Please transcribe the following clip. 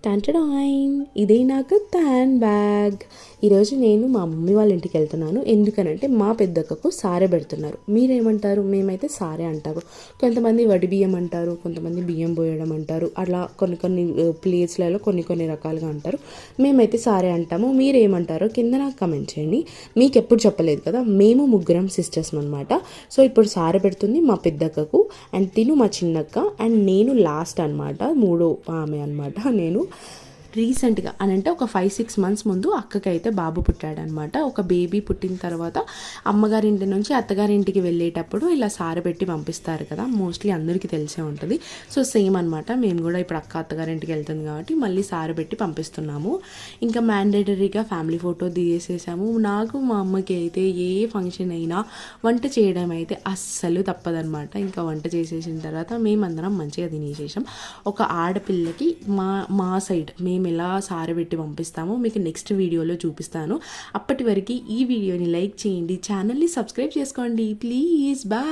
టంటడాయిన్ ఇదే నాకు hand bag. ఈరోజు నేను మా మమ్మీ వాళ్ళ ఇంటికి వెళ్తున్నాను. ఎందుకనంటే మా పెద్దక్కకు సారె పెడుతున్నారు. మీరేమంటారు? మేమైతే సారె అంటారు. కొంతమంది వడి బియ్యం అంటారు, కొంతమంది బియ్యం పోయడం అంటారు. అట్లా కొన్ని కొన్ని ప్లేస్లలో కొన్ని కొన్ని రకాలుగా అంటారు. మేమైతే సారె అంటాము. మీరేమంటారో కింద నాకు కమెంట్ చేయండి. మీకు ఎప్పుడు చెప్పలేదు కదా, మేము ముగ్గురం సిస్టర్స్ అనమాట. సో ఇప్పుడు సారె పెడుతుంది మా పెద్దక్కకు, అండ్ తిను మా చిన్నక్క, అండ్ నేను లాస్ట్ అనమాట, మూడో ఆమె అనమాట. నేను రీసెంట్గా అని అంటే ఒక 5-6 months ముందు అక్కకైతే బాబు పుట్టాడనమాట. ఒక బేబీ పుట్టిన తర్వాత అమ్మగారింటి నుంచి అత్తగారింటికి వెళ్ళేటప్పుడు ఇలా సారె పెట్టి పంపిస్తారు కదా, మోస్ట్లీ అందరికీ తెలిసే ఉంటుంది. సో సేమ్ అనమాట, మేము కూడా ఇప్పుడు అక్క అత్తగారింటికి వెళ్తుంది కాబట్టి మళ్ళీ సారె పెట్టి పంపిస్తున్నాము. ఇంకా మ్యాండేటరీగా ఫ్యామిలీ ఫోటో తీసేసాము. నాకు మా అమ్మకి అయితే ఏ ఫంక్షన్ అయినా వంట చేయడం అయితే అస్సలు తప్పదనమాట. ఇంకా వంట చేసేసిన తర్వాత మేమందరం మంచిగా తినేసేసాం. ఒక ఆడపిల్లకి మా సైడ్ మేము ఎలా సారె పెట్టి పంపిస్తామో మీకు నెక్స్ట్ వీడియోలో చూపిస్తాను. అప్పటి వరకు ఈ వీడియోని లైక్ చేయండి, ఛానల్ని సబ్స్క్రైబ్ చేసుకోండి ప్లీజ్. బాయ్.